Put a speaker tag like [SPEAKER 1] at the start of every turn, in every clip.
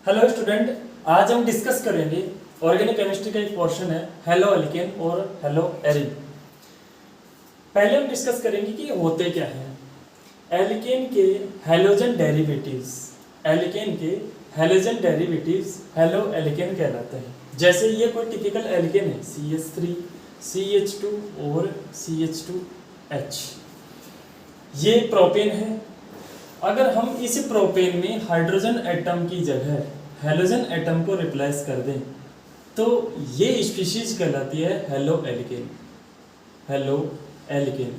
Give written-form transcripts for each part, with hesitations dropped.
[SPEAKER 1] Hello student, आज हम discuss करेंगे ऑर्गेनिक केमिस्ट्री का एक पोर्शन है हेलो एल्केन और हेलो एरिन। पहले हम डिस्कस करेंगे कि होते क्या हैं। एल्केन के हैलोजन डेरिवेटिव्स, एल्केन के हैलोजन डेरिवेटिव्स हेलो एल्केन कहलाते हैं। जैसे ये कोई टिपिकल एल्केन है CH3 CH2 और CH2H, ये प्रोपेन है। अगर हम इस प्रोपेन में हाइड्रोजन एटम की जगह हैलोजन एटम को रिप्लेस कर दें तो ये स्पीशीज कहलाती है हेलो एल्केन। Halo alkane.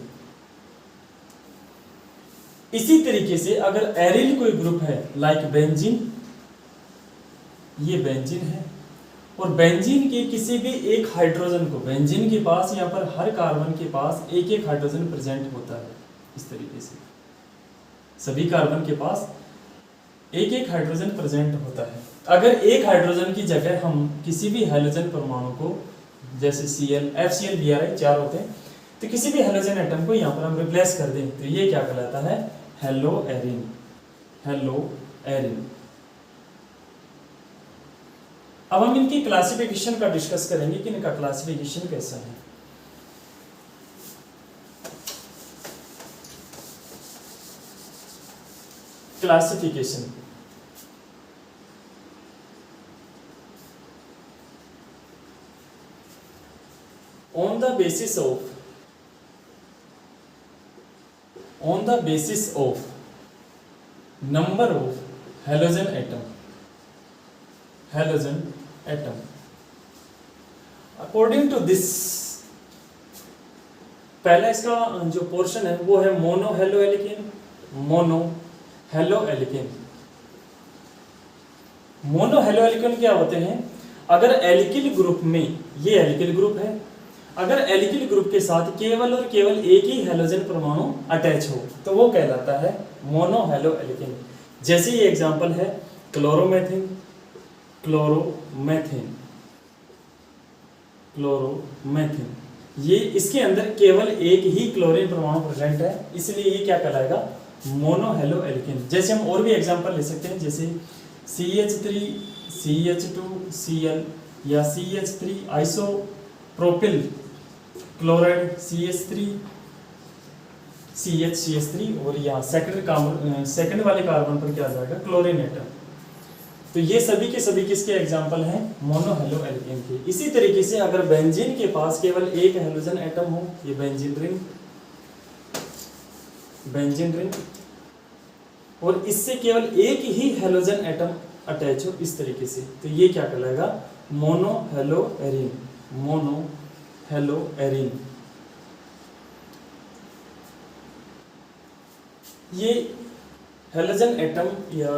[SPEAKER 1] इसी तरीके से अगर एरिल कोई ग्रुप है लाइक बेंजीन, ये बेंजीन है और बेंजीन के किसी भी एक हाइड्रोजन को, बेंजीन के पास यहाँ पर हर कार्बन के पास एक एक हाइड्रोजन प्रेजेंट होता है। इस तरीके से सभी कार्बन के पास एक एक हाइड्रोजन प्रेजेंट होता है। अगर एक हाइड्रोजन की जगह हम किसी भी हैलोजन परमाणु को, जैसे Cl, FCl, Bri 4 होते हैं, तो किसी भी हैलोजन एटम को यहाँ पर हम रिप्लेस कर दें तो ये क्या कहलाता है? Hello Erin. Hello Erin. अब हम इनकी क्लासिफिकेशन का डिस्कस करेंगे कि इनका क्लासिफिकेशन कैसा है। Classification on the basis of number of halogen atom according to this, पहला इसका जो पोर्शन है वो है mono halo alkane. Mono halo alkane. Mono halo alkane क्या होते हैं? अगर एल्किल ग्रुप में, ये एल्किल ग्रुप है, अगर एल्किल ग्रुप के साथ केवल और केवल एक ही हैलोजन परमाणु अटैच हो तो वो कहलाता है मोनो हेलो एल्केन। जैसे ये एग्जांपल है क्लोरोमेथेन, क्लोरोमेथेन, ये इसके अंदर केवल एक ही क्लोरीन परमाणु प्रेजेंट है, इसलिए ये क्या कहलाएगा? Mono halo alkane. जैसे हम और भी एग्जांपल ले सकते हैं, जैसे CH3 CH2 Cl या CH3 isopropyl chloride CH3 CH3 और यहाँ सेकंड वाले कार्बन पर क्या आ जाएगा? Chlorine atom. तो ये सभी के सभी किसके एग्जांपल हैं? मोनो हेलो एल्केन के। इसी तरीके से अगर बेंजीन के पास केवल एक हैलोजन एटम हो, ये बेंजीन रिंग, और इससे केवल एक ही हैलोजन एटम अटैच हो इस तरीके से, तो ये क्या कहलाएगा? Mono hello Erin. Mono hello Erin. ये हैलोजन एटम या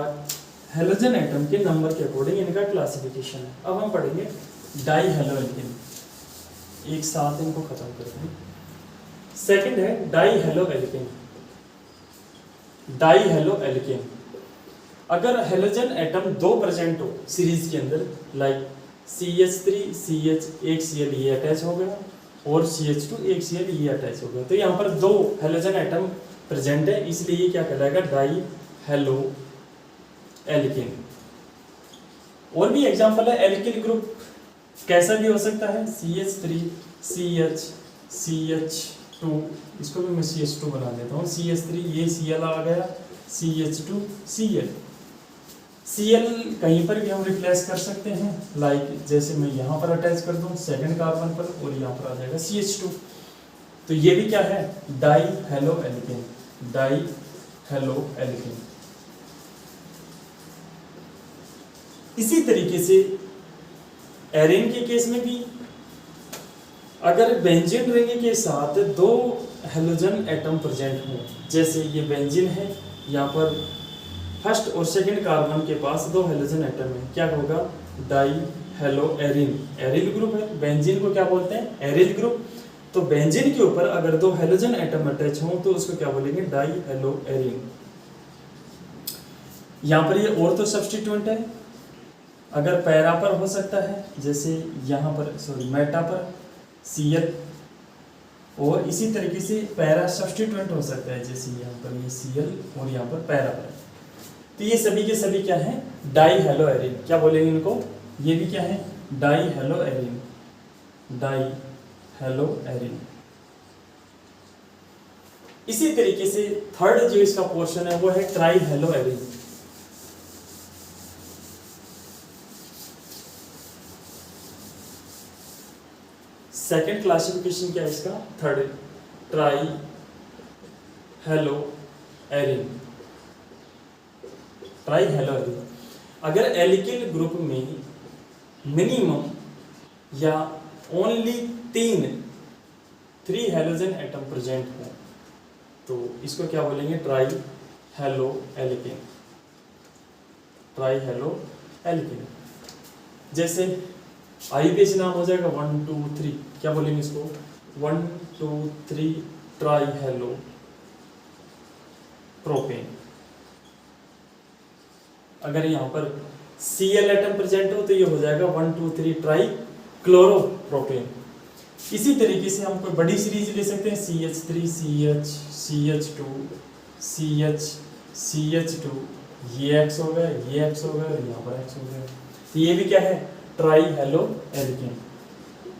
[SPEAKER 1] हैलोजन एटम के नंबर के अकॉर्डिंग इनका क्लासिफिकेशन है। अब हम पढ़ेंगे डाई हेलो एल्केन, एक साथ इनको खत्म करते हैं। सेकंड है die halo alkane. Die halo alkane, अगर हैलोजन एटम दो प्रेजेंट हो सीरीज के अंदर, लाइक CH3 CH, एक Cl ये अटैच हो गया, और CH2 एक Cl ये अटैच हो गया, तो यहाँ पर दो हैलोजन एटम प्रेजेंट है, इसलिए ये क्या कहलाएगा? Die halo alkane. और भी एग्जांपल है, एल्किल ग्रुप कैसा भी हो सकता है, CH3 CH CH2, इसको भी मैं CH2 बना देता हूँ, CH3 ये Cl आ गया, CH2 Cl। Cl कहीं पर भी हम रिप्लेस कर सकते हैं, लाइक जैसे मैं यहाँ पर अटैच कर दूँ सेकंड कार्बन पर और यहाँ पर आ जाएगा CH2, तो ये भी क्या है? Die halo alkane. Die halo alkane. इसी तरीके से एरिन के केस में भी अगर बेंजीन रिंग के साथ दो हैलोजन एटम प्रेजेंट हो, जैसे ये बेंजीन है, यहाँ पर फर्स्ट और सेकंड कार्बन के पास दो हैलोजन एटम है, क्या होगा? Die hello Erin. Aryl group है, बेंजीन को क्या बोलते हैं? Aryl group. तो बेंजीन के ऊपर अगर दो हैलोजन एटम अटैच हो तो उसको क्या बोलेंगे? Die hello Erin. यहाँ पर ये और तो सब्स्टिट्यूएंट है, अगर पैरा पर हो सकता है, जैसे यहाँ पर मेटा पर Cl, और इसी तरीके से पैरा सब्स्टिट्यूएंट हो सकता है, जैसे यहाँ पर ये Cl और यहाँ पर पैरा पर। तो ये सभी के सभी क्या हैं? डाई हेलो एरिन, क्या बोलेंगे इनको, ये भी क्या है, die hello Erin, die hello Erin. इसी तरीके से थर्ड जो इसका पोर्शन है वो है try hello Erin. Second classification क्या है इसका, third, try hello Erin, try hello Erin. अगर एल्किल ग्रुप में मिनिमम या ओनली 3 हेलोजन एटम प्रेजेंट हो तो इसको क्या बोलेंगे, try halo alkane, try halo alkane. जैसे आईपीएच नाम हो जाएगा 1 2 3, क्या बोलेंगे इसको, 1 2 3 ट्राई हेलो प्रोपेन। अगर यहाँ पर Cl एटम प्रेजेंट हो तो ये हो जाएगा 1 2 3 ट्राई क्लोरोप्रोपेन। इसी तरीके से हम कोई बड़ी सीरीज ले सकते हैं, CH3 CH CH2 CH CH2, ये X हो गया, ये X हो गया और यहाँ पर X हो गया। तो ये भी क्या है, try halo alkane,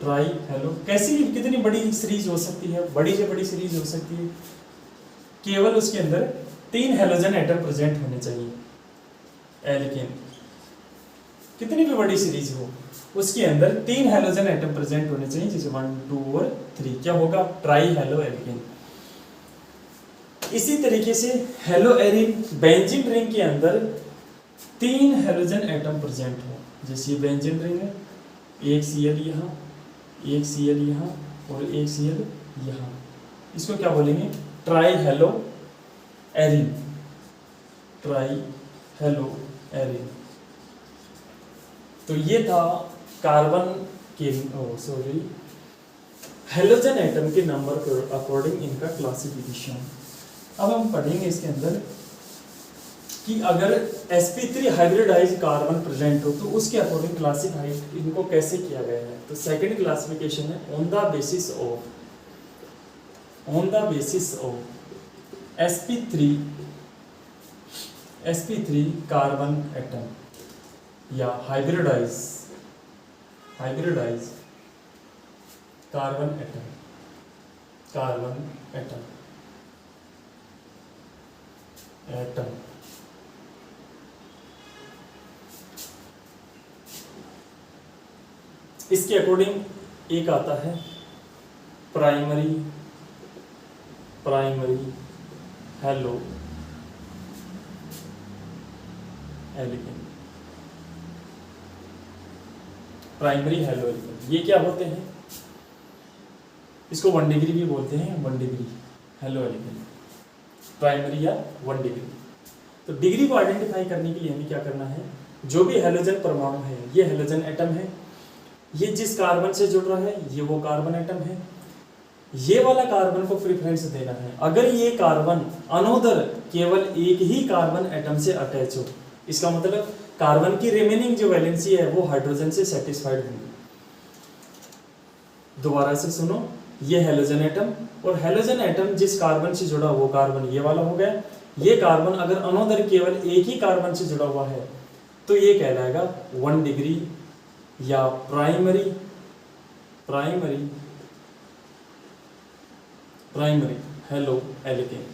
[SPEAKER 1] try hello. कैसी कितनी बड़ी सीरीज हो सकती है, बड़ी से बड़ी सीरीज हो सकती है, केवल उसके अंदर 3 हेलोजन एटम प्रेजेंट होने चाहिए। एल्केन कितनी भी बड़ी सीरीज हो उसके अंदर 3 हेलोजन एटम प्रेजेंट होने चाहिए, जैसे 1 2 और 3, क्या होगा, ट्राई हेलो एल्केन। इसी तरीके से हेलो एरिन, बेंजीन रिंग के अंदर 3 हेलोजन एटम प्रेजेंट हो, जैसे ये बेंजीन रिंग है, एक Cl यहाँ, एक Cl यहाँ और एक Cl यहाँ, इसको क्या बोलेंगे, try hello Erin, try hello Erin. तो ये था कार्बन के हेलोजन एटम के नंबर के अकॉर्डिंग इनका क्लासिफिकेशन। अब हम पढ़ेंगे इसके अंदर कि अगर sp3 हाइब्रिडाइज कार्बन प्रेजेंट हो तो उसके अकॉर्डिंग क्लासिफाइड इनको कैसे किया गया है। तो सेकंड क्लासिफिकेशन है on the basis of sp3 carbon atom या हाइब्रिडाइज कार्बन एटम इसके अकॉर्डिंग एक आता है primary halo alkane, primary halo alkane. ये क्या होते हैं, इसको 1 डिग्री भी बोलते हैं, 1 डिग्री हेलो एल्केन, प्राइमरी या 1 डिग्री। तो डिग्री को आइडेंटिफाई करने के लिए हमें क्या करना है, जो भी हेलोजन परमाणु है, ये हेलोजन एटम है, ये जिस कार्बन से जुड़ रहा है ये वो कार्बन एटम है, ये वाला कार्बन को प्रेफरेंस देना है। अगर ये कार्बन अनोदर केवल एक ही कार्बन एटम से अटैच हो, इसका मतलब कार्बन की रिमेनिंग जो वैलेंसी है वो हाइड्रोजन से सेटिस्फाइड होगी। दोबारा से सुनो, ये हेलोजन एटम, और हेलोजन एटम जिस कार्बन से जुड़ा वो कार्बन ये वाला हो गया। ये कार्बन अगर अनोदर केवल एक ही कार्बन से जुड़ा हुआ है तो ये कहलाएगा 1 डिग्री या प्राइमरी हेलो एल्केन।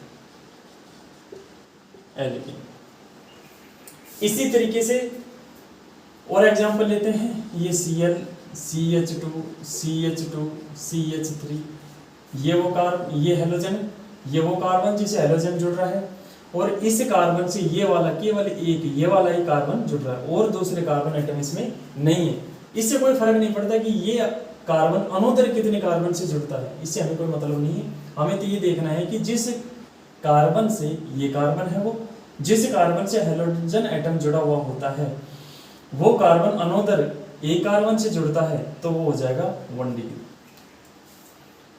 [SPEAKER 1] इसी तरीके से और एग्जांपल लेते हैं, ये Cl CH2 CH3, ये हेलोजन, ये वो कार्बन जिसे हेलोजन जुड़ रहा है, और इस कार्बन से ये वाला केवल एक ये वाला ही कार्बन जुड़ रहा है और दूसरे कार्बन एटम इसमें नहीं है। इससे कोई फर्क नहीं पड़ता कि ये कार्बन अनोदर कितने कार्बन से जुड़ता है, इससे हमें कोई मतलब नहीं है। हमें तो ये देखना है कि जिस कार्बन से ये कार्बन है, वो जिस कार्बन से हेलोजन एटम जुड़ा हुआ होता है वो कार्बन अनोदर एक कार्बन से जुड़ता है तो वो हो जाएगा 1 डिग्री।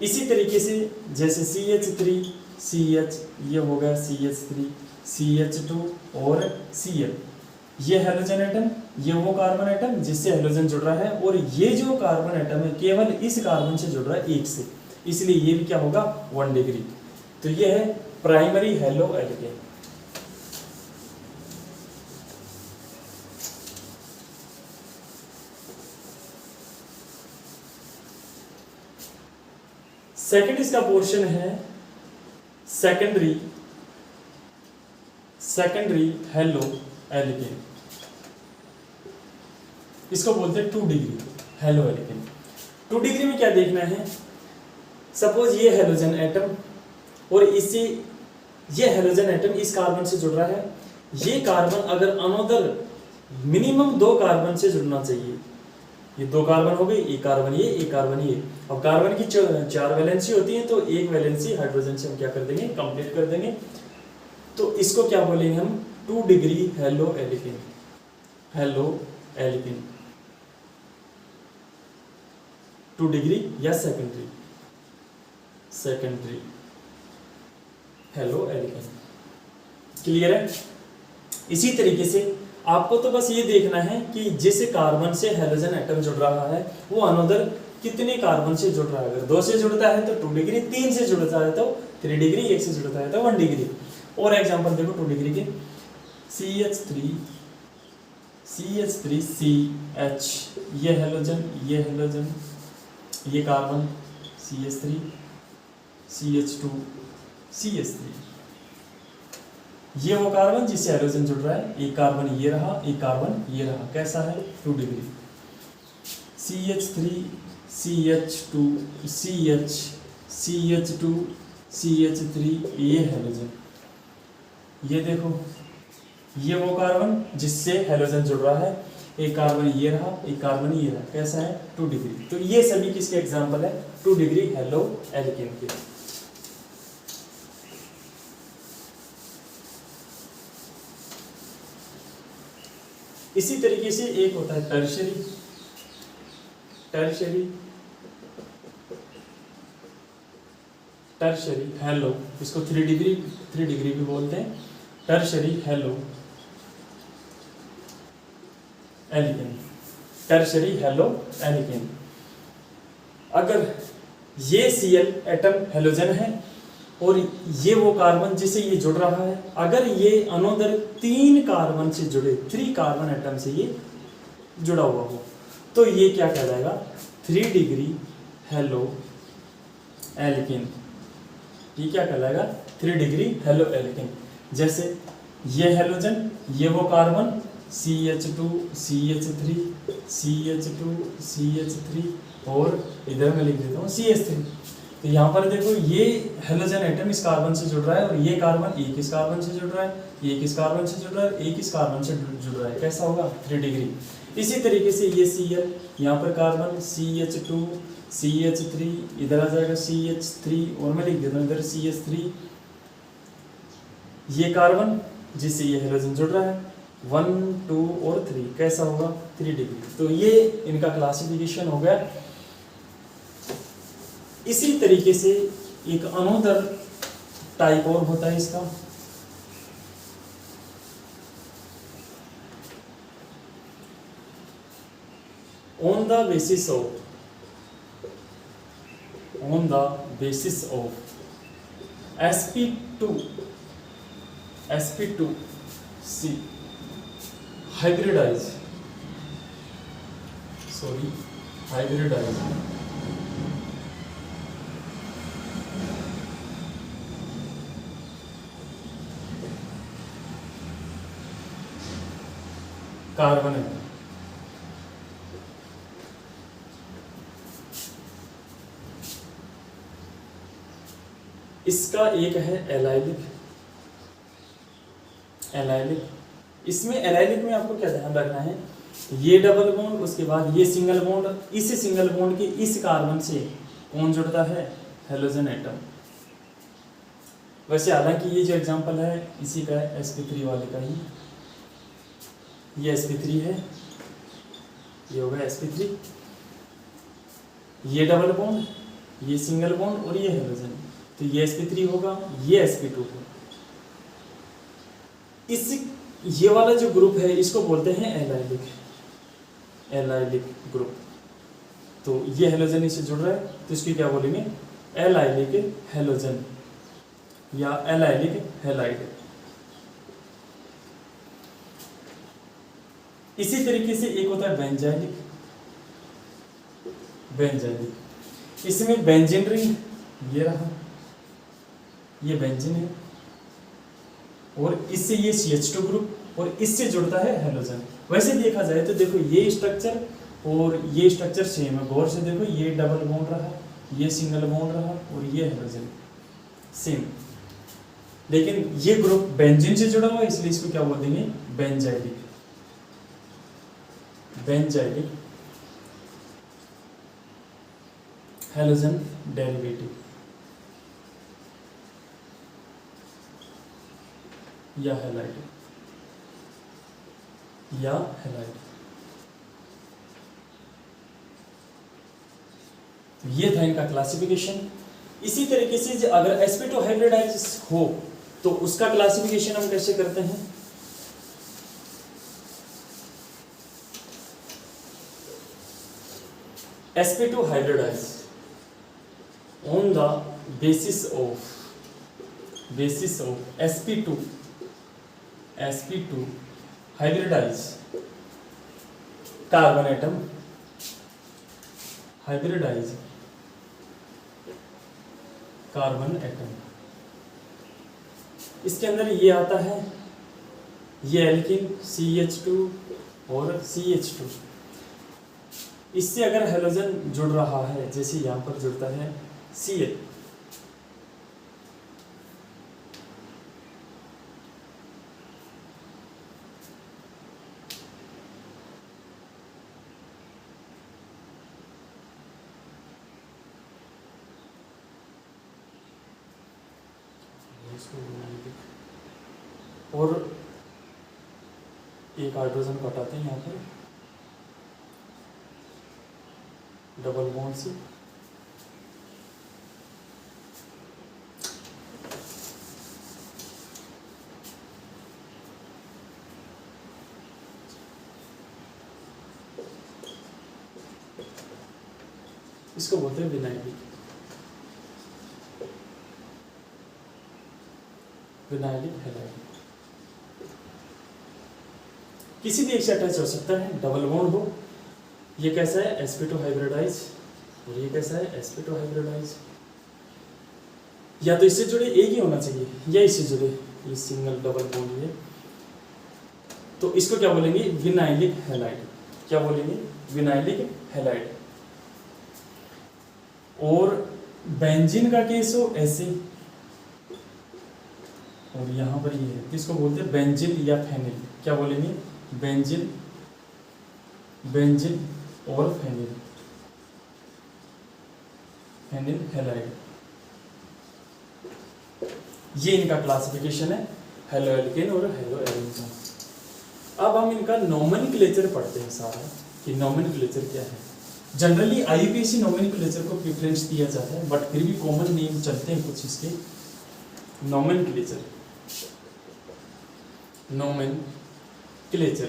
[SPEAKER 1] इसी तरीके से जैसे CH3 CH, ये हो गया CH3 CH2 और Cl, ये हेलोजन एटम, ये वो कार्बन एटम जिससे हेलोजन जुड़ रहा है, और ये जो कार्बन एटम है केवल इस कार्बन से जुड़ रहा है एक से, इसलिए ये भी क्या होगा 1 डिग्री। तो ये है प्राइमरी हेलो एल्केन। सेकंड इसका पोर्शन है सेकेंडरी हेलो एल्केन, इसको बोलते हैं 2 डिग्री हेलो एल्केन। 2 डिग्री में क्या देखना है, सपोज ये हेलोजन एटम और इसी ये हेलोजन एटम इस कार्बन से जुड़ रहा है, ये कार्बन अगर अनोदर मिनिमम 2 कार्बन से जुड़ना चाहिए, ये 2 कार्बन हो गए, एक कार्बन ये, एक कार्बन ये। अब कार्बन की 4 वैलेंसी होती है, तो एक वैलेंसी हाइड्रोजन से हम क्या कर देंगे, कंप्लीट कर देंगे। तो इसको क्या बोलेंगे हम, 2 degree halo alkane, halo alkane 2 degree या सेकेंडरी हेलो एल्केन। क्लियर है? इसी तरीके से आपको तो बस ये देखना है कि जिस कार्बन से हेलोजन एटम जुड़ रहा है वो अनोदर कितने कार्बन से जुड़ रहा है। अगर 2 से जुड़ता है तो 2 डिग्री, 3 से जुड़ता है तो 3 डिग्री, 1 से जुड़ता है तो 1 डिग्री। और एग्जांपल देखो 2 डिग्री के, CH3 CH3CH, ये हेलोजन, ये कार्बन CH3 CH2 CH3, ये वो कार्बन जिससे हाइड्रोजन जुड़ रहा है, एक कार्बन ये रहा, एक कार्बन ये रहा, कैसा है 2 degree. CH3 CH2 CH2 CH3, ये हाइड्रोजन, ये देखो ये वो कार्बन जिससे हाइड्रोजन जुड़ रहा है, एक कार्बन ये रहा, एक कार्बन ये रहा, कैसा है 2 डिग्री। तो ये सभी किसके एग्जांपल है, 2 डिग्री हेलो एल्केन के। इसी तरीके से एक होता है टर्शरी हेलो, इसको 3 डिग्री भी बोलते हैं, टर्शरी हेलो एल्केन। अगर ये Cl एटम हेलोजन है और ये वो कार्बन जिसे ये जुड़ रहा है, अगर ये अनोदर 3 कार्बन से जुड़े, 3 कार्बन एटम से ये जुड़ा हुआ हो, तो ये क्या कहलाएगा, 3 डिग्री हेलो एल्केन। ये क्या कहलाएगा, 3 डिग्री हेलो एल्केन। जैसे ये हेलोजन, ये वो carbon CH2 CH3 CH2 CH3 और इधर मैं लिख देता हूँ CH3। तो यहाँ पर देखो ये हेलोजन एटम इस कार्बन से जुड़ रहा है और ये कार्बन एक इस कार्बन से जुड़ रहा है, एक इस कार्बन से जुड़ रहा है, एक इस कार्बन से जुड़ रहा है, कैसा होगा 3 डिग्री। इसी तरीके से ये Cl, यहाँ पर कार्बन CH2 CH3, इधर आ जाएगा CH3 और मैं लिख देता हूँ इधर CH3, ये कार्बन जिससे ये हेलोजन जुड़ रहा है 1 2 और 3, कैसा होगा 3 डिग्री। तो ये इनका क्लासिफिकेशन हो गया। इसी तरीके से एक अनोदर टाइप और होता है इसका, on the basis of sp2c hybridise carbon है। इसका एक है एलाइलिक। इसमें एलाइलिक में आपको क्या ध्यान रखना है, ये डबल बॉन्ड, उसके बाद ये सिंगल बॉन्ड, इस सिंगल बॉन्ड के इस कार्बन से कौन जुड़ता है, हेलोजन एटम। वैसे हालांकि ये जो एग्जांपल है इसी का है, sp3 वाले का ही, ये sp3 है, ये होगा sp3, ये डबल बॉन्ड, ये सिंगल बॉन्ड और ये हेलोजन, तो ये sp3 होगा, ये sp2 होगा। इस ये वाला जो ग्रुप है इसको बोलते हैं एलाइलिक ग्रुप। तो ये हेलोजन इससे जुड़ रहा है तो इसकी क्या बोलेंगे, एलाइलिक हेलोजन या एलाइलिक हैलाइड। इसी तरीके से एक होता है बेंजाइलिक। इसमें बेंजीन रिंग ये रहा, ये बेंजीन है, और इससे ये CH2 ग्रुप और इससे जुड़ता है हेलोजन। वैसे देखा जाए तो देखो ये स्ट्रक्चर और ये स्ट्रक्चर सेम है, गौर से देखो, ये डबल बॉन्ड रहा, ये सिंगल बॉन्ड रहा और ये हेलोजन सेम, लेकिन ये ग्रुप बेंजीन से जुड़ा हुआ है इसलिए इसको क्या बोल देंगे, बेंजाइडिक। बेंजाइडिक हेलोजन डेरिवेटिव या हैलाइड या हैलाइड। ये था इनका क्लासिफिकेशन। इसी तरीके से अगर sp2 हाइब्रिडाइज हो तो उसका क्लासिफिकेशन हम कैसे करते हैं, sp2 hybridise on the basis of sp2 hybridize carbon atom, hybridize carbon atom. इसके अंदर ये आता है, ये एल्कीन CH2 और CH2, इससे अगर हेलोजन जुड़ रहा है जैसे यहाँ पर जुड़ता है Cl, और एक हाइड्रोजन हटाते हैं यहाँ पर डबल बॉन्ड से, इसको बोलते हैं विनाइलिक। विनाइलिक हैलाइड किसी भी एक से अटैच हो सकता है, डबल बॉन्ड हो। ये कैसा है, sp2 हाइब्रिडाइज, और ये कैसा है, sp2 हाइब्रिडाइज। या तो इससे जुड़े एक ही होना चाहिए या इससे जुड़े, ये सिंगल डबल बॉन्ड है, तो इसको क्या बोलेंगे, विनाइलिक हैलाइड। क्या बोलेंगे, विनाइलिक हैलाइड। और बेंजीन का केस हो ऐसे, और यहां पर ये है, इसको बोलते हैं बेंजीन या फेनिल। क्या बोलेंगे, बेंजीन, बेंजीन और फेनिल, फेनिल हैलाइड। ये इनका क्लासिफिकेशन है, हेलो एल्केन और हेलो एल्केन। अब हम इनका नोमेनक्लेचर पढ़ते हैं सारा, कि नोमेनक्लेचर क्या है। जनरली आईयूपीएसी नोमेनक्लेचर को प्रेफरेंस दिया जाता है, बट फिर भी कॉमन नेम चलते हैं कुछ इसके। नोमेनक्लेचर, नोमेनक्लेचर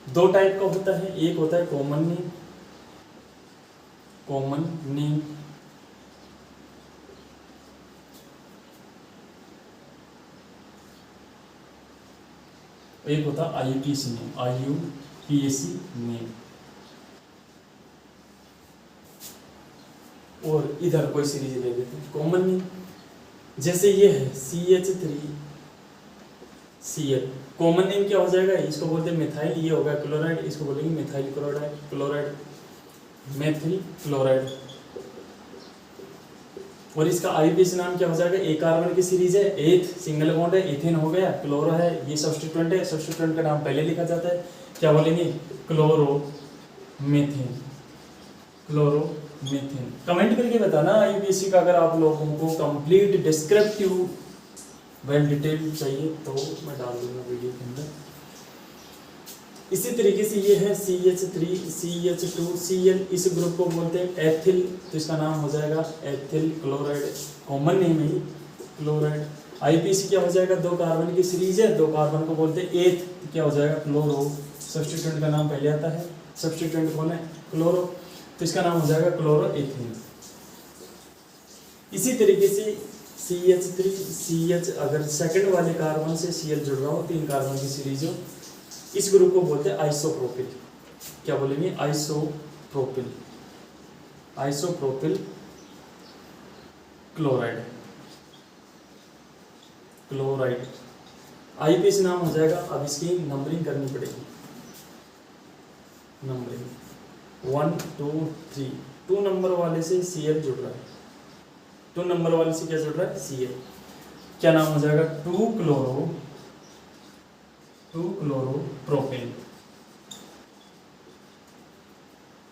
[SPEAKER 1] दो टाइप का होता है, एक होता है कॉमन नेम, कॉमन नेम, एक होता है आईयूपीएसी नेम, आईयूपीएसी नेम। और इधर कोई सीरीज ले लेते हैं कॉमन नेम, जैसे ये है CH3Cl। कॉमन नेम क्या हो जाएगा, इसको बोलते हैं मिथाइल, ये होगा क्लोराइड, इसको बोलेंगे methyl chloride, chloride, methyl chloride. और इसका आईयूपीएसी नाम क्या हो जाएगा, एक कार्बन की सीरीज है, एथ सिंगल बॉन्ड है, इथेन हो गया, क्लोरो है, ये सब्स्टिट्यूएंट है, सब्स्टिट्यूएंट का नाम पहले लिखा जाता है, क्या बोलेंगे, क्लोरोमीथेन, क्लोरोमीथेन। कमेंट करके बताना आईयूपीएसी का, अगर आप लोगों को कंप्लीट डिस्क्रिप्टिव वेल डिटेल चाहिए तो मैं डाल दूंगा वीडियो के अंदर। इसी तरीके से ये है CH3 CH2 Cl, इस ग्रुप को बोलते हैं एथिल, तो इसका नाम हो जाएगा एथिल क्लोराइड, कॉमन नेम है क्लोराइड। आईपीसी क्या हो जाएगा, दो कार्बन की सीरीज है, दो कार्बन को बोलते हैं एथ, क्या हो जाएगा क्लोरो, सब्स्टिट्यूएंट का नाम पहले आता है, सब्स्टिट्यूएंट कौन है, क्लोरो, तो इसका नाम हो जाएगा क्लोरो एथिन। इसी तरीके से CH3 CH, अगर सेकंड वाले कार्बन से Cl जुड़ रहा हो, तीन कार्बन की सीरीज हो, इस ग्रुप को बोलते हैं आइसोप्रोपिल। क्या बोलेंगे, आइसोप्रोपिल, आइसोप्रोपिल क्लोराइड है, क्लोराइड आईपीसी नाम हो जाएगा। अब इसकी नंबरिंग करनी पड़ेगी, नंबरिंग 1 2 3। 2 नंबर वाले से Cl जुड़ रहा है, 2 नंबर वाले से क्या जुड़ रहा है, Cl। क्या नाम हो जाएगा, 2 क्लोरोप्रोपेन,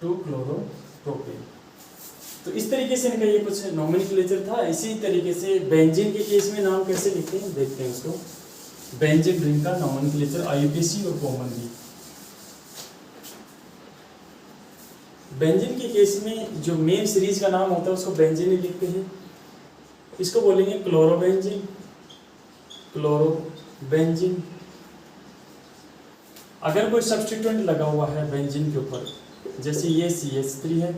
[SPEAKER 1] 2 क्लोरोप्रोपेन। तो इस तरीके से इनका ये कुछ नोमेनक्लेचर था। इसी तरीके से बेंजीन के केस में नाम कैसे लिखते हैं देखते हैं उसको। बेंजीन रिंग का नोमेनक्लेचर आईयूपीएसी और कॉमन भी। बेंजीन के केस में जो मेन सीरीज का नाम होता है उसको बेंजीन ही लिखते हैं। इसको बोलेंगे क्लोरोबेंजीन, क्लोरोबेंजीन। अगर कोई सब्स्टिट्यूएंट लगा हुआ है बेंजीन के ऊपर, जैसे ये CH3 है,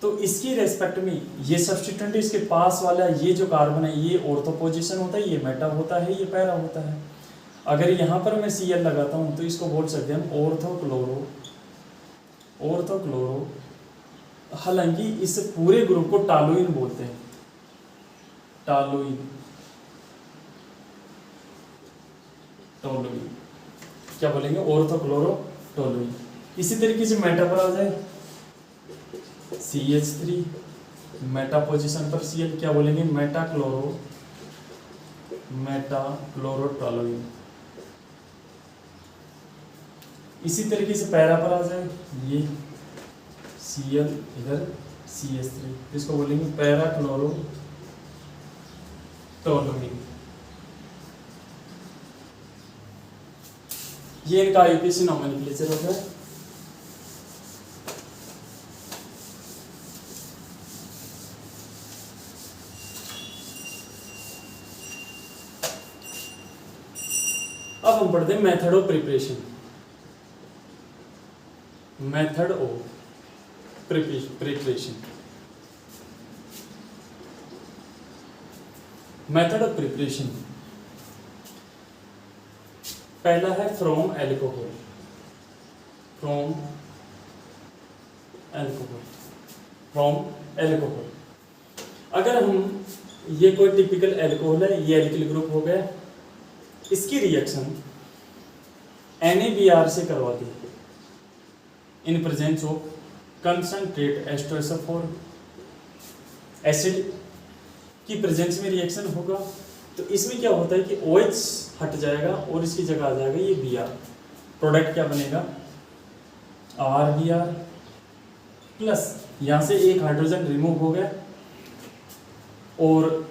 [SPEAKER 1] तो इसकी रेस्पेक्ट में ये सब्स्टिट्यूएंट इसके पास वाला ये जो कार्बन है ये ऑर्थो पोजीशन होता है, ये मेटा होता है, ये पैरा होता है। अगर यहाँ पर मैं Cl लगाता हूँ तो इसको बोल सकते हैं हम ऑर्थोक्लोरो। हालांकि इस पूरे ग्रुप को टालोइन बोलते हैं, टालोइन। क्या बोलेंगे, ऑर्थोक्लोरो। इसी तरीके से मेटा पर आ जाए, CH3 मेटा पोजीशन पर Cl, क्या बोलेंगे, मेटाक्लोरोटोलुइन। इसी तरीके से पैरा पर आ जाए, ये Cl इधर CH3, इसको बोलेंगे पैराक्लोरोटोलुइन। ये इनका आईयूपीएसी नोमेनक्लेचर होता है। अब हम पढ़ते हैं method of preparation. Method of preparation, method of preparation. पहला है फ्रॉम एल्कोहल, अगर हम, ये कोई टिपिकल एल्कोहल है, ये एल्किल ग्रुप हो गया, इसकी रिएक्शन NaBr से करवाती है in presence of concentrate H2SO4। Acid की प्रेजेंस में रिएक्शन होगा तो इसमें क्या होता है कि OH हट जाएगा और इसकी जगह आ जाएगा ये Br। प्रोडक्ट क्या बनेगा, RBr प्लस यहाँ से एक हाइड्रोजन रिमूव हो गया और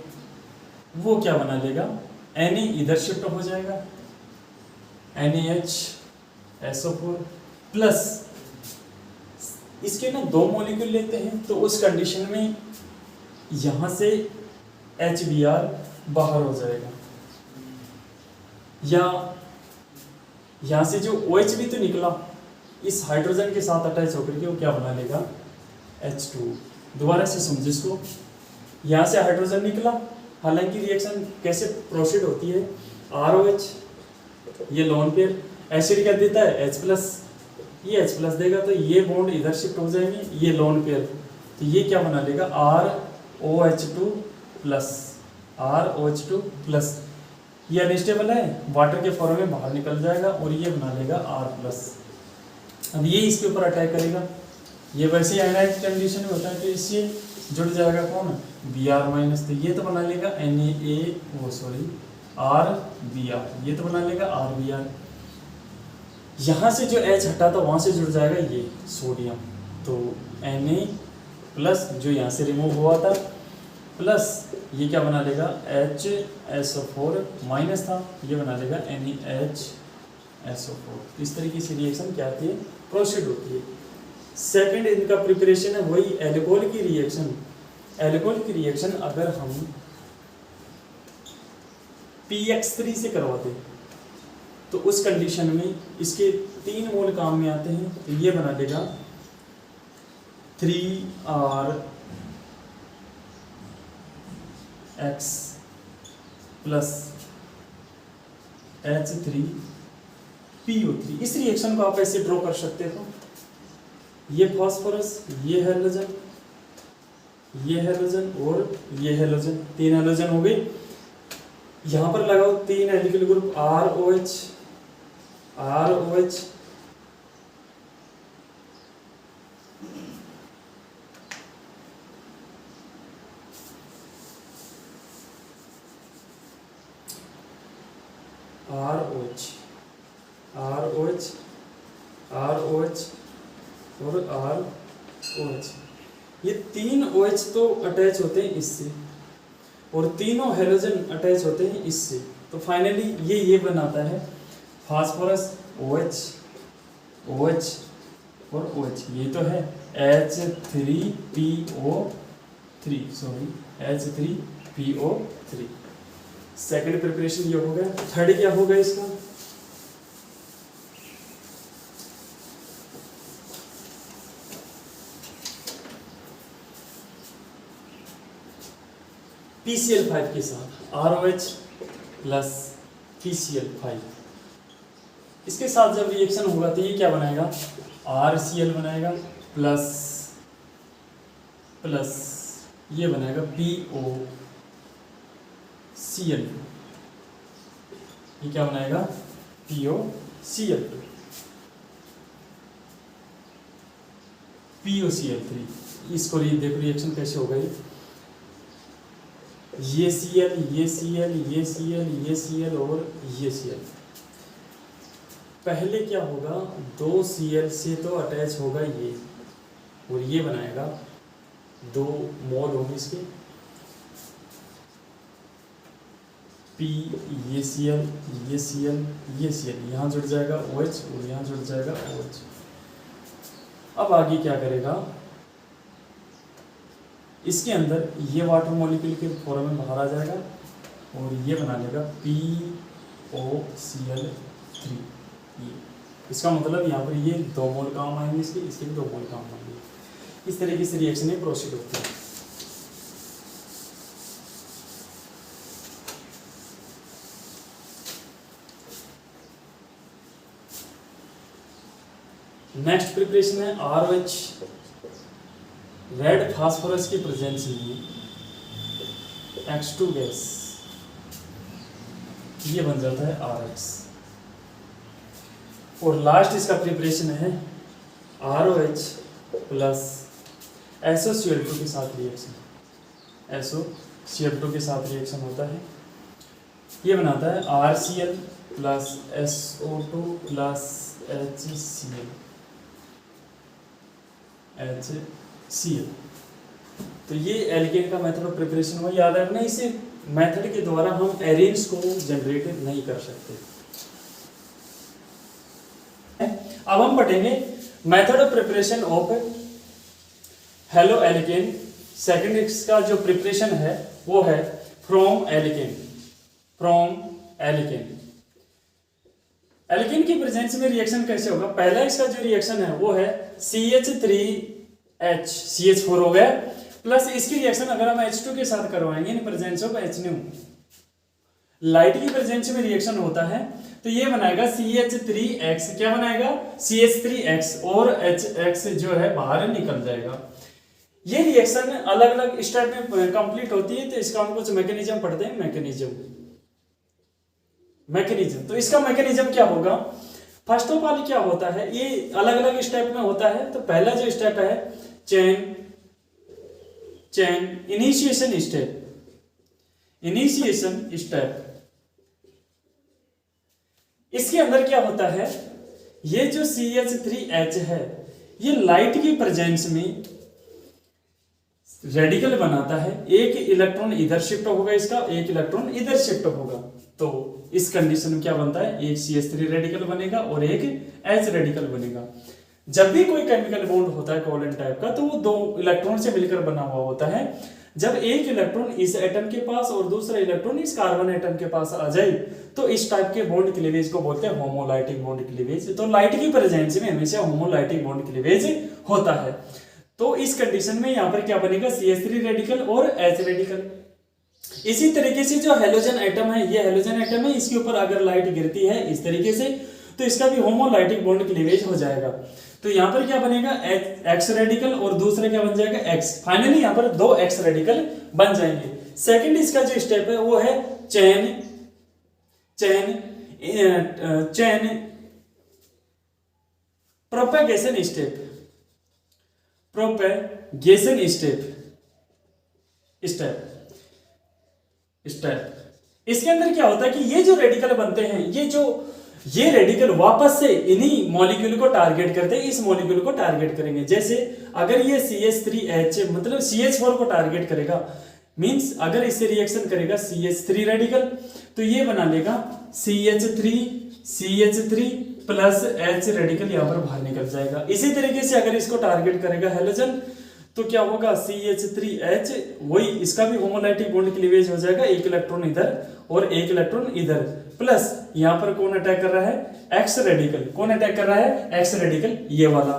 [SPEAKER 1] वो क्या बना लेगा, Na इधर शिफ्ट हो जाएगा, NaHSO4 प्लस इसके ना 2 मॉलिक्यूल लेते हैं तो उस कंडीशन में यहाँ से HBr बाहर हो जाएगा, या यहाँ से जो OH भी तो निकला इस हाइड्रोजन के साथ अटैच होकर के वो क्या बना लेगा, H2। दोबारा से समझो इसको, यहाँ से हाइड्रोजन निकला, हालांकि रिएक्शन कैसे प्रोसीड होती है, ROH ये लोन पेयर, एसिड क्या देता है H+, ये H+ देगा तो ये बॉन्ड इधर शिफ्ट हो जाएंगे, ये लोन पेयर, तो ये क्या बना लेगा, ROH2+, ये अनस्टेबल है, वाटर के फॉर्म में बाहर निकल जाएगा और ये बना लेगा R+। अब ये इसके ऊपर अटैक करेगा, ये वैसे आयनाइड कंडीशन में होता है तो इससे जुड़ जाएगा कौन, Br-, तो ये तो बना लेगा RBr, ये तो बना लेगा RBr। यहाँ से जो H हटा था वहाँ से जुड़ जाएगा ये सोडियम, तो Na+ जो यहाँ से रिमूव हुआ था प्लस ये क्या बना लेगा, HSO4- था, ये बना लेगा NaHSO4। इस तरीके से रिएक्शन क्या आती है, प्रोसीड होती है। सेकंड इनका प्रिपरेशन है वही एल्कोहल की रिएक्शन। एल्कोहल की रिएक्शन अगर हम PX3 से करवाते तो उस कंडीशन में इसके 3 मोल काम में आते हैं, तो ये बना देगा 3RX प्लस H3PO3। इस रिएक्शन को आप ऐसे ड्रॉ कर सकते हो, ये फास्फोरस, ये हाइड्रोजन, ये हेलोजन और ये हेलोजन, 3 हेलोजन हो गई। यहाँ पर लगाओ 3 alkyl group ROH, ROH, ROH, ROH, ROH और ROH। ये 3 OH तो अटैच होते हैं इससे और तीनों हेलोजन अटैच होते हैं इससे, तो फाइनली ये बनाता है फास्फोरस OH, OH और OH। ये तो है H3PO3, sorry H3PO3। Second preparation ये हो गया। थर्ड क्या होगा इसका? PCl5 के साथ ROH प्लस PCl5, इसके साथ जब रिएक्शन होगा तो ये क्या बनाएगा? RCl बनाएगा प्लस ये बनाएगा POCl2। ये क्या बनाएगा? POCl2, POCl3। इसको देखो रिएक्शन कैसे होगा। ये Cl, ये Cl, ये Cl, ये Cl और ये Cl। पहले क्या होगा? 2 Cl से तो अटैच होगा ये और ये बनाएगा 2 मोल होंगे इसके P, ये Cl, ये Cl, ये Cl, यहाँ जुड़ जाएगा OH और यहाँ जुड़ जाएगा OH। अब आगे क्या करेगा? इसके अंदर ये वाटर मॉलिक्यूल के फॉर्म में बाहर आ जाएगा और ये बना लेगा POCl3। ये इसका मतलब यहाँ पर ये 2 मोल काम आएंगे, इसके भी 2 मोल काम आएंगे। इस तरीके से रिएक्शन में प्रोसीड होती है। नेक्स्ट प्रिपरेशन है ROH, रेड फास्फोरस की प्रेजेंस में X2 गैस, ये बन जाता है RX। और लास्ट इसका प्रिपरेशन है ROH प्लस SOCl2 के साथ रिएक्शन, SOCl2 के साथ रिएक्शन होता है। ये बनाता है RCl plus SO2 plus HCl। तो ये एल्केन का मेथड ऑफ प्रिपरेशन हुआ। याद रखना, इसे मेथड के द्वारा हम एरेन्स को जनरेट नहीं कर सकते। अब हम पढ़ेंगे method of preparation of halo alkane. Second इसका जो प्रिपरेशन है वो है फ्रॉम एल्केन। एल्केन की प्रेजेंस में रिएक्शन कैसे होगा? पहला इसका जो रिएक्शन है वो है CH3H, CH4 हो गया, प्लस इसकी रिएक्शन अगर हम H2 के साथ करवाएंगे in presence of HNO, light की प्रेजेंस में रिएक्शन होता है तो ये बनाएगा CH3X। क्या बनाएगा? CH3X और HX जो है बाहर निकल जाएगा। ये रिएक्शन अलग अलग स्टेप में कंप्लीट होती है, तो इसका हम कुछ मैकेनिज्म पढ़ते हैं। मैकेनिज्म तो इसका मैकेनिज्म क्या होगा? फर्स्ट ऑफ ऑल क्या होता है, ये अलग अलग स्टेप में होता है। तो पहला जो स्टेप है चेन इनिशिएशन स्टेप। इसके अंदर क्या होता है, ये जो CH3H है ये लाइट की प्रेजेंस में रेडिकल बनाता है। एक इलेक्ट्रॉन इधर शिफ्ट होगा, इसका एक इलेक्ट्रॉन इधर शिफ्ट होगा। तो इस कंडीशन में क्या बनता है? एक CH3 रेडिकल बनेगा और एक H रेडिकल बनेगा। जब भी कोई केमिकल बॉन्ड होता है कोवलेंट टाइप का, तो वो 2 इलेक्ट्रॉन से मिलकर बना हुआ होता है। जब एक इलेक्ट्रॉन इस एटम के पास और दूसरा इलेक्ट्रॉन इस कार्बन एटम के पास आ जाए तो इस टाइप के बॉन्ड क्लीवेज को बोलते हैं होमोलाइटिक बॉन्ड क्लीवेज। तो लाइट की प्रेजेंस में हमेशा होमोलाइटिक बॉन्ड क्लीवेज होता है। तो इस कंडीशन में यहाँ पर क्या बनेगा? CH3 रेडिकल और H रेडिकल। इसी तरीके से जो हेलोजन एटम है, ये हेलोजन एटम है, इसके ऊपर अगर लाइट गिरती है इस तरीके से तो इसका भी होमोलाइटिक बॉन्ड क्लीवेज हो जाएगा। तो यहाँ पर क्या बनेगा, एक्स रेडिकल और दूसरा क्या बन जाएगा, एक्स। फाइनली यहाँ पर 2 एक्स रेडिकल बन जाएंगे। सेकंड इसका जो स्टेप है वो है चेन प्रोपेगेशन स्टेप। इसके अंदर क्या होता है कि ये जो रेडिकल बनते हैं, ये रेडिकल वापस से इन्हीं मॉलिक्यूल को टारगेट करते हैं, इस मॉलिक्यूल को टारगेट करेंगे। जैसे अगर ये CH3H मतलब CH4 को टारगेट करेगा, मींस अगर इससे रिएक्शन करेगा CH3 रेडिकल, तो ये बना लेगा CH3 प्लस H रेडिकल यहाँ पर बाहर निकल जाएगा। इसी तरीके से अगर इसको टारगेट करेगा हेलोजन, तो क्या होगा CH3H, वही इसका भी होमोलाइटिक बॉन्ड क्लीवेज हो जाएगा, एक इलेक्ट्रॉन इधर और एक इलेक्ट्रॉन इधर, प्लस यहाँ पर कौन अटैक कर रहा है, एक्स रेडिकल। कौन अटैक कर रहा है, एक्स रेडिकल, ये वाला।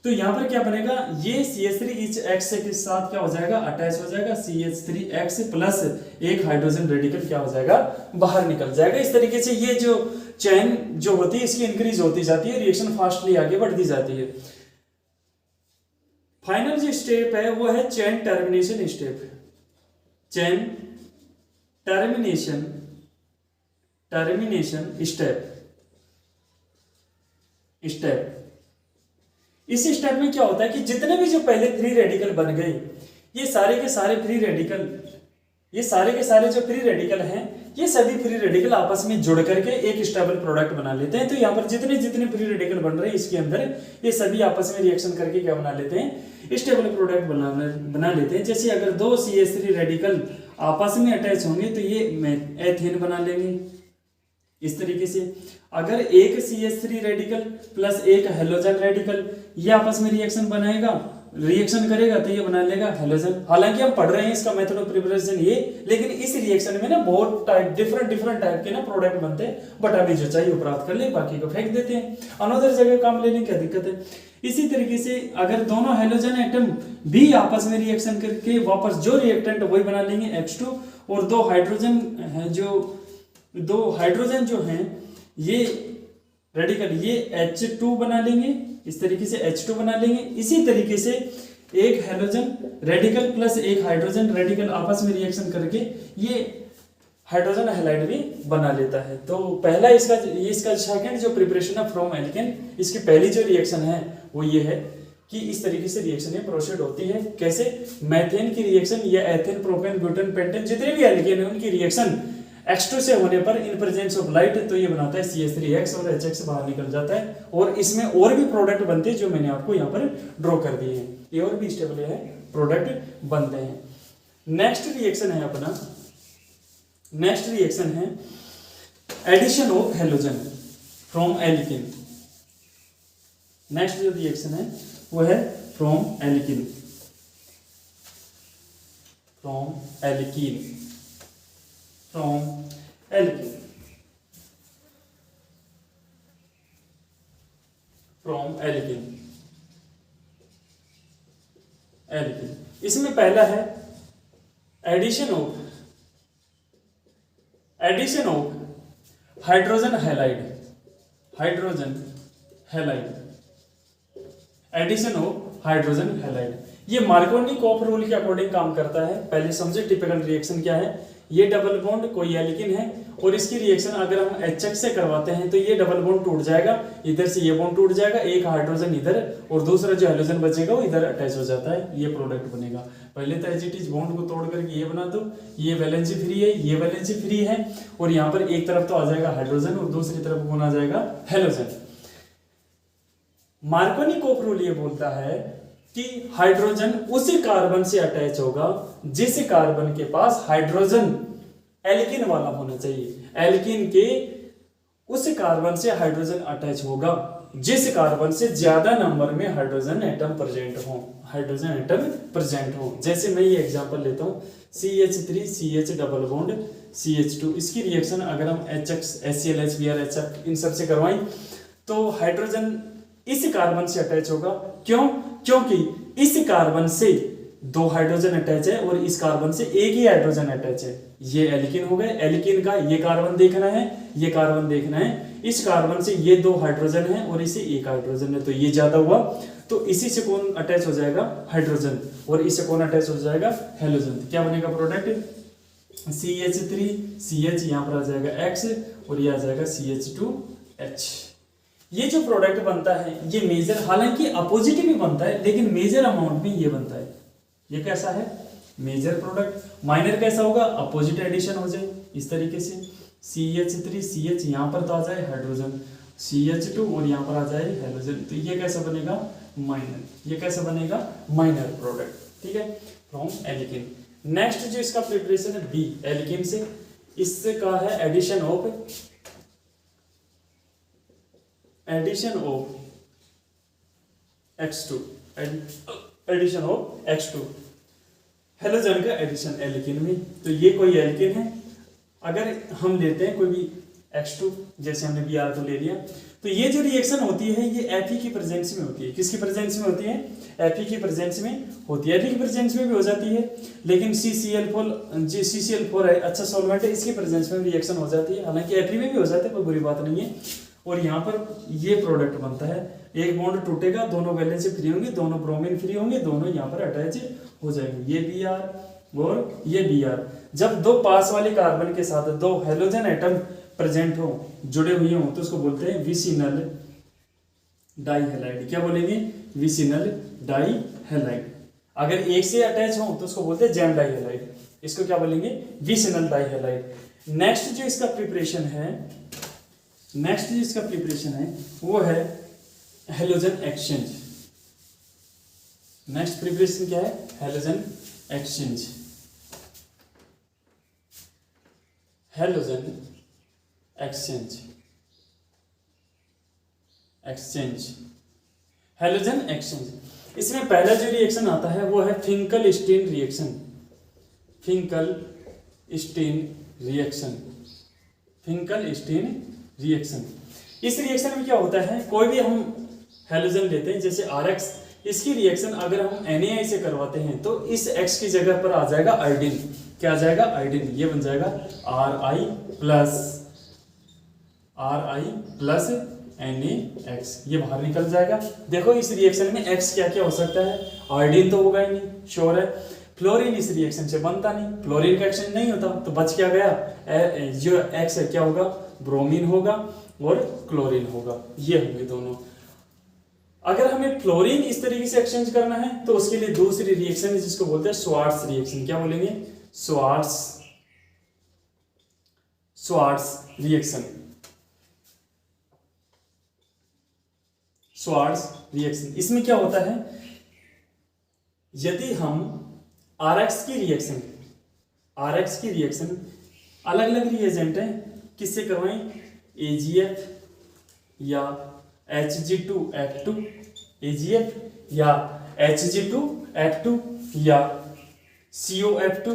[SPEAKER 1] तो यहाँ पर क्या बनेगा, ये CH3H के साथ क्या हो जाएगा, अटैच हो जाएगा, CH3X प्लस एक हाइड्रोजन रेडिकल क्या हो जाएगा, बाहर निकल जाएगा। इस तरीके से ये जो चेन जो होती है इसकी इंक्रीज होती जाती है, रिएक्शन फास्टली आगे बढ़ती जाती है। फाइनल जो स्टेप है वो है chain termination step. Chain termination step. इस स्टेप में क्या होता है कि जितने भी जो पहले फ्री रेडिकल बन गए, ये सारे के सारे जो फ्री रेडिकल हैं, ये सभी फ्री रेडिकल आपस में जुड़ करके एक स्टेबल प्रोडक्ट बना लेते हैं। तो यहाँ पर जितने फ्री रेडिकल बन रहे हैं इसके अंदर, ये सभी आपस में रिएक्शन करके क्या बना लेते हैं, स्टेबल प्रोडक्ट बना लेते हैं। जैसे अगर 2 CH3 रेडिकल आपस में अटैच होंगे तो ये एथेन बना लेंगे इस तरीके से। अगर एक CH3 रेडिकल प्लस एक हेलोजन रेडिकल ये आपस में रिएक्शन करेगा तो ये बना लेगा हेलोजन। हालांकि हम पढ़ रहे हैं इसका मेथड ऑफ प्रिपरेशन ये, लेकिन इस रिएक्शन में ना बहुत डिफरेंट टाइप के ना प्रोडक्ट बनते हैं, बट अभी जो चाहिए वो प्राप्त कर ले, बाकी को फेंक देते हैं, अनदर जगह काम लेने की क्या दिक्कत है। इसी तरीके से अगर दोनों हेलोजन एटम भी आपस में रिएक्शन करके वापस जो रिएक्टेंट वही बना लेंगे H2, और दो हाइड्रोजन जो हैं ये रेडिकल ये H2 बना लेंगे, इस तरीके से H2 बना लेंगे। इसी तरीके से एक हेलोजन रेडिकल प्लस एक हाइड्रोजन रेडिकल आपस में रिएक्शन करके ये हाइड्रोजन हैलाइड भी बना लेता है। तो पहला इसका सेकंड जो प्रिपरेशन है फ्रॉम एल्केन, इसकी पहली जो रिएक्शन है वो ये है कि इस तरीके से रिएक्शन ये प्रोसीड होती है। कैसे, मैथेन की रिएक्शन या एथेन, प्रोपेन, ब्यूटेन, पेंटेन जितने भी एल्केन है उनकी रिएक्शन H2 से होने पर इन प्रेजेंस ऑफ लाइट तो ये बनाता है CH3X और HX बाहर निकल जाता है, और इसमें और भी प्रोडक्ट बनते हैं जो मैंने आपको यहाँ पर ड्रॉ कर दिए हैं। ये और भी स्टेबल है प्रोडक्ट बनते हैं। नेक्स्ट रिएक्शन है addition of halogen from alkene. Next जो रिएक्शन है वो है फ्रॉम एल्कीन। इसमें पहला है addition of hydrogen halide. Addition of hydrogen halide ये मार्कोनी-कोफ रूल के अकॉर्डिंग काम करता है। पहले समझे टिपिकल रिएक्शन क्या है। ये डबल बॉन्ड कोई एल्कीन है और इसकी रिएक्शन अगर हम HX से करवाते हैं तो ये डबल बॉन्ड टूट जाएगा, इधर से ये बॉन्ड टूट जाएगा, एक हाइड्रोजन इधर और दूसरा जो हेलोजन बचेगा वो इधर अटैच हो जाता है, ये प्रोडक्ट बनेगा। पहले तो एज इट इज बॉन्ड को तोड़ करके ये बना दो, ये वैलेंसी फ्री है, ये वैलेंसी फ्री है, और यहाँ पर एक तरफ तो आ जाएगा हाइड्रोजन और दूसरी तरफ कौन आ जाएगा, हेलोजन। मार्कोनी-कोफ रूल ये बोलता है कि हाइड्रोजन उसी कार्बन से अटैच होगा जिस कार्बन के पास हाइड्रोजन एल्कीन वाला होना चाहिए। एल्कीन के उस कार्बन से हाइड्रोजन अटैच होगा जिस कार्बन से ज्यादा नंबर में हाइड्रोजन एटम प्रेजेंट हो। जैसे मैं ये एग्जांपल लेता हूँ CH3 CH double bond CH2, इसकी रिएक्शन अगर हम HX HCl HBr HF इन सब से करवाएं तो हाइड्रोजन इस कार्बन से अटैच होगा। क्योंकि इस कार्बन से 2 हाइड्रोजन अटैच है और इस कार्बन से एक ही हाइड्रोजन अटैच है। ये एल्कीन हो गए। एल्कीन का ये कार्बन देखना है, ये कार्बन देखना है, इस कार्बन से ये 2 हाइड्रोजन है और इसे 1 हाइड्रोजन है, तो ये ज्यादा हुआ, तो इसी से कौन अटैच हो जाएगा, हाइड्रोजन, और इससे कौन अटैच हो जाएगा, हेलोजन। तो क्या बनेगा प्रोडक्ट, CH3 CH यहाँ पर आ जाएगा X और ये आ जाएगा CH2H। ये जो प्रोडक्ट बनता है ये मेजर, हालांकि अपोजिट भी बनता है लेकिन मेजर अमाउंट में ये बनता है। ये कैसा है, मेजर प्रोडक्ट। माइनर कैसा होगा, अपोजिट एडिशन हो जाए इस तरीके से, CH3 CH यहाँ पर तो आ जाए हाइड्रोजन, CH2 और यहाँ पर आ जाए हाइड्रोजन, तो ये कैसा बनेगा, माइनर। ये कैसा बनेगा, माइनर प्रोडक्ट, ठीक है, फ्रॉम एल्कीन। नेक्स्ट जो इसका प्रिपरेशन है बी, एल्कीन से, इससे का है addition of X2, addition of X2, halogen का एडिशन एल्कीन में। तो ये कोई एल्कीन है, अगर हम लेते हैं कोई भी X2, जैसे हमने Br2 ले लिया, तो ये जो रिएक्शन होती है ये Fe की प्रेजेंस में होती है। किसकी प्रेजेंस में होती है, Fe की प्रेजेंस में होती है। Fe की प्रेजेंस में भी हो जाती है, लेकिन CCl4 है, अच्छा सॉल्वेंट है, इसकी प्रेजेंस में रिएक्शन हो जाती है। हालांकि Fe में भी हो जाती है, कोई बुरी बात नहीं है। और यहाँ पर ये प्रोडक्ट बनता है, एक बॉन्ड टूटेगा, दोनों वैलेंस से फ्री होंगे, दोनों ब्रोमीन फ्री होंगे, दोनों यहाँ पर अटैच हो जाएंगे, ये Br और ये Br। जब दो पास वाले कार्बन के साथ दो हेलोजन एटम प्रेजेंट हो, जुड़े हुए हो, तो उसको बोलते हैं विसिनल डाइहैलाइड। क्या बोलेंगे, विसिनल डाइहैलाइड। अगर एक से अटैच हो तो उसको बोलते हैं जैम डाइहैलाइड, इसको क्या बोलेंगे, विसिनल डाइहैलाइड। नेक्स्ट जो इसका प्रिपरेशन है, वो है हेलोजन एक्सचेंज। नेक्स्ट प्रिपरेशन क्या है, halogen exchange. Halogen halogen exchange. इसमें पहला जो रिएक्शन आता है वो है फिंकल-स्टीन रिएक्शन। इस रिएक्शन में क्या होता है, कोई भी हम हेलोजन लेते हैं, जैसे RX, इसकी रिएक्शन अगर हम NaI से करवाते हैं तो इस X की जगह पर आ जाएगा आयोडीन। क्या आ जाएगा, आयोडीन। ये बन जाएगा Ri प्लस NaX, ये बाहर निकल जाएगा। देखो इस रिएक्शन में X क्या क्या हो सकता है, आयोडीन तो होगा ही नहीं, श्योर है। फ्लोरीन इस रिएक्शन से बनता नहीं, फ्लोरीन का एक्सचेंज नहीं होता, तो बच क्या गया, जो X है क्या होगा, ब्रोमीन होगा और क्लोरीन होगा, ये होंगे दोनों। अगर हमें फ्लोरीन इस तरीके से एक्सचेंज करना है तो उसके लिए दूसरी रिएक्शन है जिसको बोलते हैं स्वार्ट्स रिएक्शन। क्या बोलेंगे, स्वार्ट्स रिएक्शन। इसमें क्या होता है, यदि हम RX की रिएक्शन अलग अलग रिएजेंट है, किससे करवाएं, AgF या Hg2F2, AgF या Hg2F2 या COF2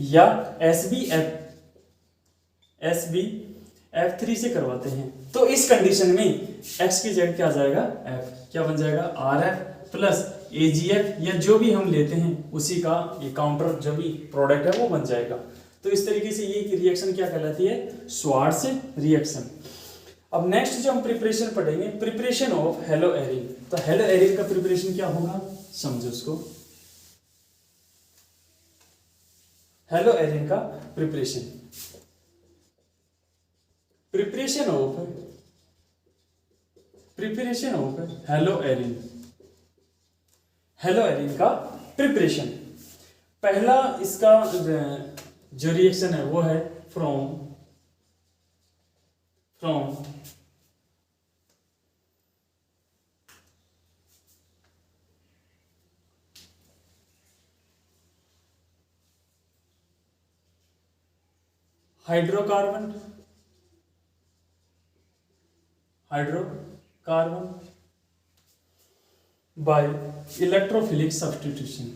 [SPEAKER 1] या SbF3 से करवाते हैं। तो इस कंडीशन में X की जगह क्या आ जाएगा, F। क्या बन जाएगा, RF प्लस AgF या जो भी हम लेते हैं उसी का ये काउंटर जो भी प्रोडक्ट है वो बन जाएगा। तो इस तरीके से ये रिएक्शन क्या कहलाती है, स्वार्ट्स रिएक्शन। अब नेक्स्ट जो हम प्रिपरेशन पढ़ेंगे, प्रिपरेशन ऑफ हेलो एरिन। तो हेलो एरिन का प्रिपरेशन क्या होगा, समझो उसको। हेलो एरिन का प्रिपरेशन ऑफ हेलो एरिन का प्रिपरेशन। पहला इसका जो रिएक्शन है वो है from hydrocarbon by electrophilic substitution,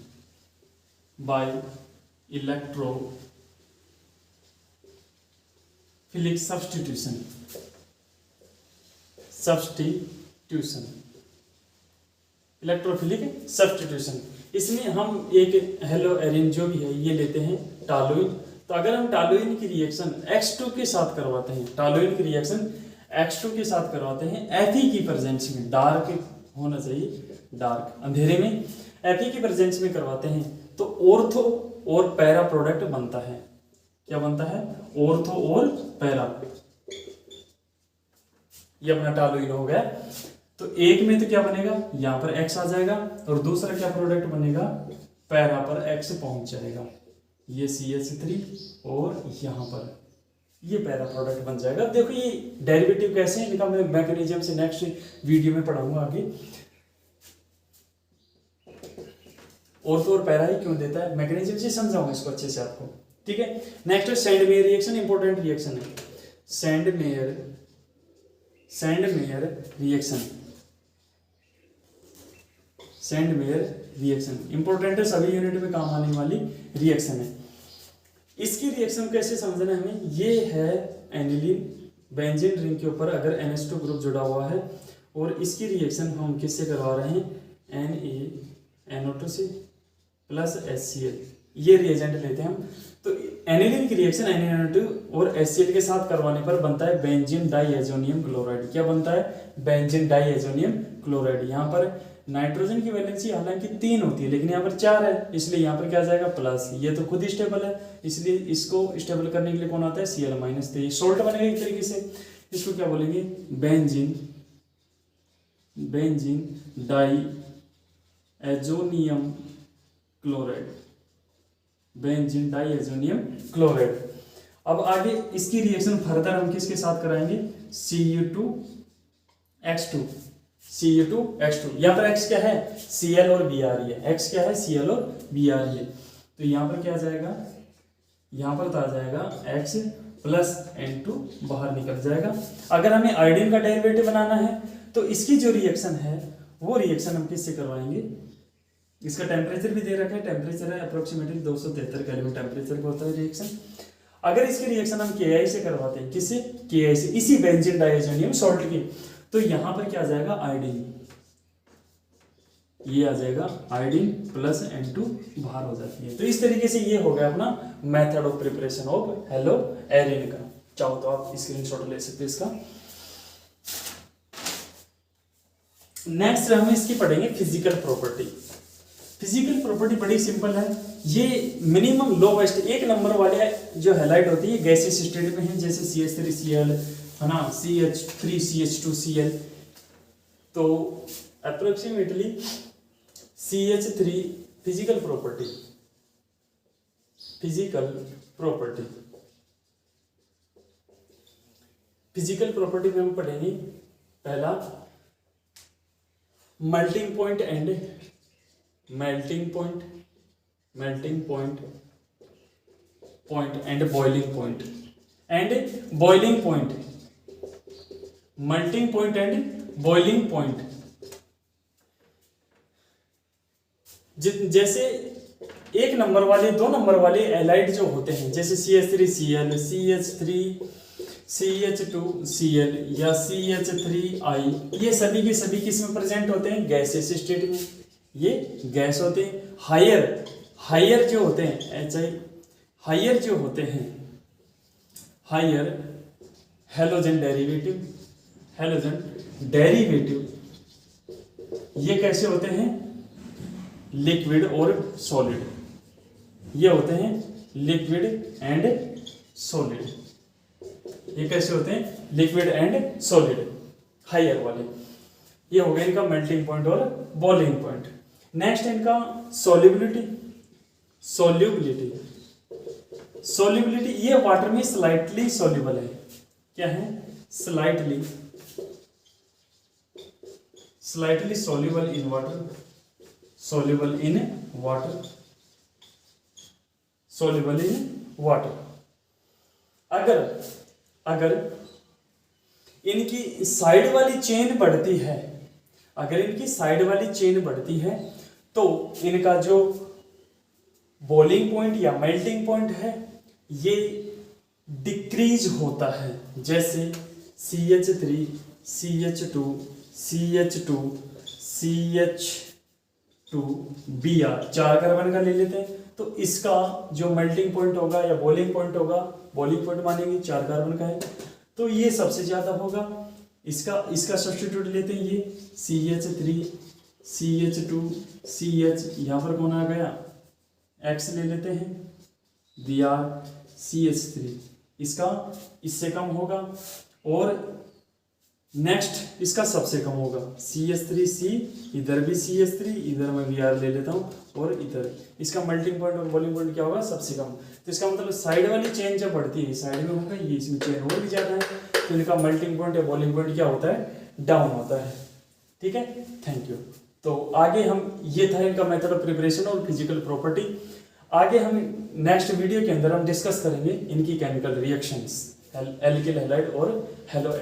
[SPEAKER 1] electrophilic substitution. इसमें हम एक हेलो एरिन जो भी है ये लेते हैं टालुइन, तो अगर हम टॉलुइन की रिएक्शन X2 के साथ करवाते हैं, टॉलुइन की रिएक्शन X2 के साथ करवाते हैं Fe की प्रेजेंस में, डार्क होना चाहिए, डार्क अंधेरे में Fe की प्रेजेंस में करवाते हैं, तो ऑर्थो और पैरा प्रोडक्ट बनता है। क्या बनता है? ऑर्थो और पैरा। ये अपना टॉलुइन हो गया। तो एक में तो क्या बनेगा, यहां पर X आ जाएगा, और दूसरा क्या प्रोडक्ट बनेगा, पैरा पर X पहुंच जाएगा, ये CH3 और यहां पर ये पैरा प्रोडक्ट बन जाएगा। देखो ये डेरिवेटिव कैसे है इनका, मैं मैकेनिज्म से नेक्स्ट वीडियो में पढ़ाऊंगा आगे। ऑर्थो और पैरा ही क्यों देता है, मैकेनिज्म से समझाऊंगा इसको अच्छे से आपको, ठीक है। नेक्स्ट है Sandmeyer reaction, important reaction है Sandmeyer reaction. Sandmeyer reaction important है, सभी यूनिट में काम आने वाली रिएक्शन है। इसकी रिएक्शन कैसे समझना है हमें, ये है एनिलीन बेंजीन रिंग के ऊपर अगर NH2 ग्रुप जुड़ा हुआ है, और इसकी रिएक्शन हम किससे करवा रहे हैं, NaNO2 से प्लस HCl, ये रिएजेंट लेते हैं हम। तो एनिलीन की रिएक्शन NaNO2 और HCl के साथ करवाने पर बनता है बेंजीन डाइएजोनियम क्लोराइड। क्या बनता है, बेंजीन डाइएजोनियम क्लोराइड। यहाँ पर नाइट्रोजन की वैलेंसी हालांकि 3 होती है, लेकिन यहाँ पर 4 है, इसलिए यहाँ पर क्या आ जाएगा, प्लस। ये तो खुद ही स्टेबल है, इसलिए इसको स्टेबल करने के लिए कौन आता है, Cl-। तो ये सोल्ट बनेगा एक तरीके से, इसको क्या बोलेंगे, benzene diazonium chloride, benzene diazonium chloride. अब आगे इसकी रिएक्शन फर्दर हम किसके साथ कराएंगे, Cu2X2। यहाँ पर X क्या है, Cl और Br है, X क्या है, Cl और Br है। तो यहाँ पर क्या आ जाएगा, यहाँ पर तो आ जाएगा X प्लस N2 बाहर निकल जाएगा। अगर हमें आयोडीन का डेरिवेटिव बनाना है तो इसकी जो रिएक्शन है वो रिएक्शन हम किससे करवाएंगे, इसका टेम्परेचर भी दे रखा है, टेम्परेचर है अप्रोक्सीमेटली 273 केल्विन टेम्परेचर पर होता है रिएक्शन। अगर इसकी रिएक्शन हम Ki से करवाते हैं, किससे, Ki से, इसी बेंजीन डाइएजोनियम सॉल्ट की, तो यहां पर क्या आ जाएगा, आयोडीन, ये आ जाएगा आयोडीन प्लस N2 बाहर हो जाती है। तो इस तरीके से ये हो गया अपना method of preparation of hello Erin का। चाहो तो आप स्क्रीनशॉट ले सकते हैं इसका। नेक्स्ट हम इसकी पढ़ेंगे फिजिकल प्रॉपर्टी। फिजिकल प्रॉपर्टी बड़ी सिंपल है, ये मिनिमम लोवेस्ट 1 नंबर वाले जो हैलाइट होती है गैसियस स्टेट में है, जैसे CH3Cl है ना, CH3CH2Cl। तो अप्रोक्सीमेटली CH3 फिजिकल प्रॉपर्टी में हम पढ़ेंगे पहला melting point and boiling point melting point and boiling point. जैसे 1 नंबर वाले 2 नंबर वाले एलाइड जो होते हैं, जैसे CH3Cl, CH2Cl या CH3I, ये सभी के सभी किस में प्रेजेंट होते हैं, गैसियस स्टेट में, ये गैस होते हैं। हायर जो होते हैं HI, हायर जो होते हैं, हायर हैलोजन डेरिवेटिव, ये कैसे होते हैं, लिक्विड और सॉलिड, ये होते हैं लिक्विड एंड सॉलिड। ये कैसे होते हैं, लिक्विड एंड सॉलिड, हायर वाले। ये हो गया इनका मेल्टिंग पॉइंट और बॉइलिंग पॉइंट। नेक्स्ट इनका सॉल्युबिलिटी, ये वाटर में स्लाइटली सॉल्युबल है। क्या है, स्लाइटली सॉल्युबल इन वाटर। अगर इनकी साइड वाली चेन बढ़ती है, तो इनका जो बॉइलिंग पॉइंट या मेल्टिंग पॉइंट है ये डिक्रीज होता है। जैसे CH3 CH2 CH2 CH two B R, 4 carbon का ले लेते हैं, तो इसका जो मेल्टिंग पॉइंट होगा या बॉइलिंग पॉइंट होगा, बॉइलिंग पॉइंट मानेंगे 4 कार्बन का है, तो ये सबसे ज्यादा होगा। इसका सब्स्टिट्यूट लेते हैं, ये CH3 CH2 CH, यहाँ पर कौन आ गया, X ले लेते हैं, Br CH3, इसका इससे कम होगा, और नेक्स्ट इसका सबसे कम होगा CH3C, इधर भी CH3, इधर मैं Br ले लेता हूँ, और इधर इसका मेल्टिंग पॉइंट और बॉइलिंग पॉइंट क्या होगा, सबसे कम। तो इसका मतलब साइड वाली चेन जब बढ़ती है, साइड में होगा, ये इसमें चेन और भी ज्यादा है, तो इनका मेल्टिंग पॉइंट या बॉइलिंग पॉइंट क्या होता है, डाउन होता है। ठीक है, थैंक यू। तो आगे हम, ये था इनका मेथड ऑफ प्रिपरेशन और फिजिकल प्रॉपर्टी। आगे हम नेक्स्ट वीडियो के अंदर हम डिस्कस करेंगे इनकी केमिकल रिएक्शंस, एल्किल हैलाइड और हेलो